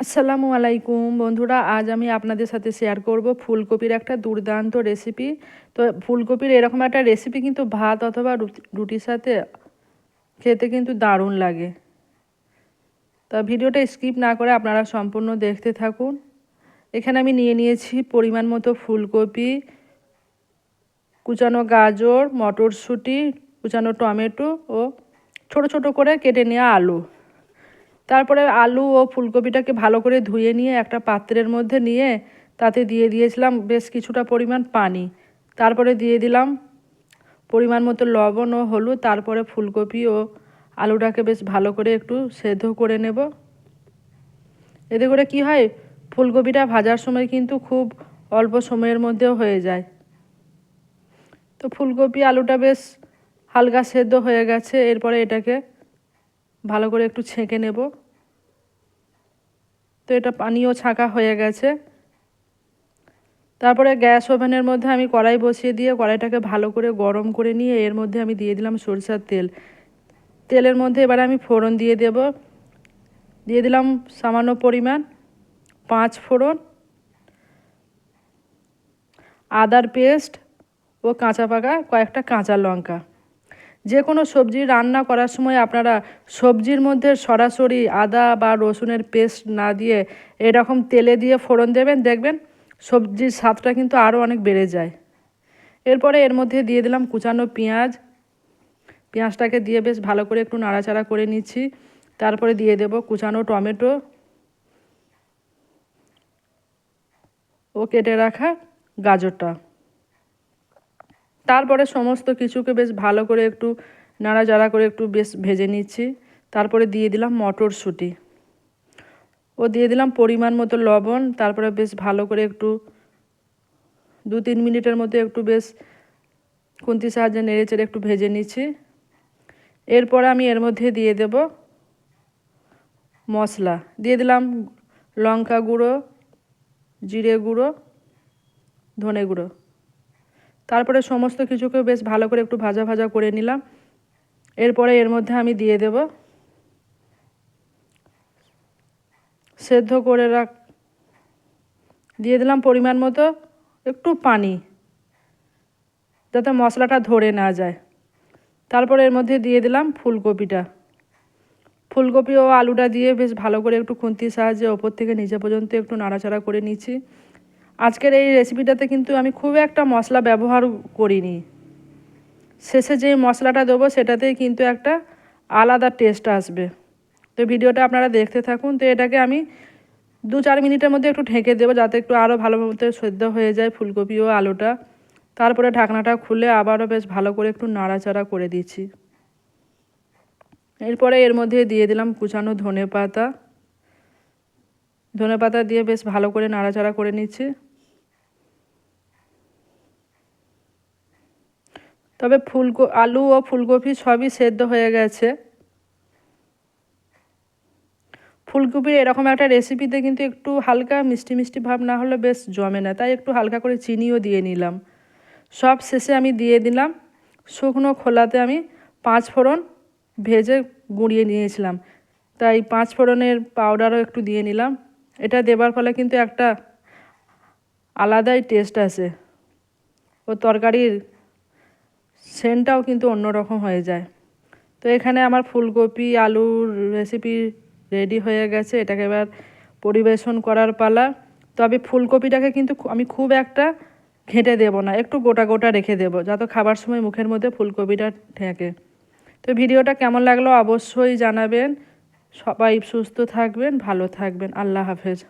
আসসালামু আলাইকুম বন্ধুরা, আজ আমি আপনাদের সাথে শেয়ার করব ফুলকপির একটা দুর্দান্ত রেসিপি। তো ফুলকপির এরকম একটা রেসিপি কিন্তু ভাত অথবা রুটির সাথে খেতে কিন্তু দারুণ লাগে। তা ভিডিওটা স্কিপ না করে আপনারা সম্পূর্ণ দেখতে থাকুন। এখানে আমি নিয়ে নিয়েছি পরিমাণ মতো ফুলকপি, কুচানো গাজর, মটরশুঁটি, কুচানো টমেটো ও ছোট ছোট করে কেটে নেওয়া আলু। তারপরে আলু ও ফুলকপিটাকে ভালো করে ধুয়ে নিয়ে একটা পাত্রের মধ্যে নিয়ে তাতে দিয়ে দিয়েছিলাম বেশ কিছুটা পরিমাণ পানি। তারপরে দিয়ে দিলাম পরিমাণ মতো লবণ ও হলুদ। তারপরে ফুলকপি ও আলুটাকে বেশ ভালো করে একটু সেদ্ধ করে নেব। এতে করে কি হয়, ফুলকপিটা ভাজার সময় কিন্তু খুব অল্প সময়ের মধ্যেও হয়ে যায়। তো ফুলকপি আলুটা বেশ হালকা সেদ্ধ হয়ে গেছে। এরপরে এটাকে ভালো করে একটু ছেঁকে নেব। তো এটা পানিও ছাঁকা হয়ে গেছে। তারপরে গ্যাস ওভেনের মধ্যে আমি কড়াই বসিয়ে দিয়ে কড়াইটাকে ভালো করে গরম করে নিয়ে এর মধ্যে আমি দিয়ে দিলাম সরষের তেল। তেলের মধ্যে এবার আমি ফোড়ন দিয়ে দেব। দিয়ে দিলাম সামান্য পরিমাণ 5 ফোড়ন, আদার পেস্ট ও কাঁচা পাকা কয়েকটা কাঁচা লঙ্কা। যে কোনো সবজি রান্না করার সময় আপনারা সবজির মধ্যে সরাসরি আদা বা রসুনের পেস্ট না দিয়ে এরকম তেলে দিয়ে ফোড়ন দেবেন, দেখবেন সবজির স্বাদটা কিন্তু আরও অনেক বেড়ে যায়। এরপরে এর মধ্যে দিয়ে দিলাম কুচানো পেঁয়াজ। পেঁয়াজটাকে দিয়ে বেশ ভালো করে একটু নাড়াচাড়া করে নিচ্ছি। তারপরে দিয়ে দেব কুচানো টমেটো ও কেটে রাখা গাজরটা। তারপরে সমস্ত কিছুকে বেশ ভালো করে একটু নাড়াচাড়া করে একটু বেশ ভেজে নিচ্ছি। তারপরে দিয়ে দিলাম মটরশুঁটি ও দিয়ে দিলাম পরিমাণ মতো লবণ। তারপরে বেশ ভালো করে একটু 2-3 মিনিটের মধ্যে একটু বেশ খুন্তির সাহায্যে নেড়ে চেড়ে একটু ভেজে নিচ্ছি। এরপর আমি এর মধ্যে দিয়ে দেব মশলা। দিয়ে দিলাম লঙ্কা গুঁড়ো, জিরে গুঁড়ো, ধনে গুঁড়ো। তারপরে সমস্ত কিছুকে বেশ ভালো করে একটু ভাজা ভাজা করে নিলাম। এরপরে এর মধ্যে আমি দিয়ে দেব সেদ্ধ করে দিয়ে দিলাম পরিমাণ মতো একটু পানি, যাতে মশলাটা ধরে না যায়। তারপরে এর মধ্যে দিয়ে দিলাম ফুলকপি ও আলুটা দিয়ে বেশ ভালো করে একটু খুন্তির সাহায্যে ওপর থেকে নিচে পর্যন্ত একটু নাড়াচাড়া করে নিচ্ছি। আজকের এই রেসিপিটাতে কিন্তু আমি খুব একটা মশলা ব্যবহার করিনি। শেষে যে মশলাটা দেবো সেটাতেই কিন্তু একটা আলাদা টেস্ট আসবে। তো ভিডিওটা আপনারা দেখতে থাকুন। তো এটাকে আমি 2-4 মিনিটের মধ্যে একটু ঢেকে দেবো, যাতে একটু আরও ভালো মতো সেদ্ধ হয়ে যায় ফুলকপি ও আলুটা। তারপরে ঢাকনাটা খুলে আবারও বেশ ভালো করে একটু নাড়াচাড়া করে দিচ্ছি। এরপরে এর মধ্যে দিয়ে দিলাম কুচানো ধনে পাতা দিয়ে বেশ ভালো করে নাড়াচাড়া করে নিচ্ছি। তবে আলু ও ফুলকপি সবই সেদ্ধ হয়ে গেছে। ফুলকপির এরকম একটা রেসিপিতে কিন্তু একটু হালকা মিষ্টি মিষ্টি ভাব না হলে বেশ জমে না, তাই একটু হালকা করে চিনিও দিয়ে নিলাম। সব শেষে আমি দিয়ে দিলাম শুকনো খোলাতে আমি 5 ফোড়ন ভেজে গুঁড়িয়ে নিয়েছিলাম, তাই 5 ফোড়নের পাউডারও একটু দিয়ে নিলাম। এটা দেবার ফলে কিন্তু একটা আলাদাই টেস্ট আসে ও তরকারির সেন্টটাও কিন্তু অন্যরকম হয়ে যায়। তো এখানে আমার ফুলকপি আলুর রেসিপি রেডি হয়ে গেছে। এটাকে এবার পরিবেশন করার পালা। তবে ফুলকপিটাকে কিন্তু আমি খুব একটা ঘেঁটে দেব না, একটু গোটা গোটা রেখে দেবো, যাতে খাবার সময় মুখের মধ্যে ফুলকপিটা ঠেকে। তো ভিডিওটা কেমন লাগলো অবশ্যই জানাবেন। সবাই সুস্থ থাকবেন, ভালো থাকবেন। আল্লাহ হাফেজ।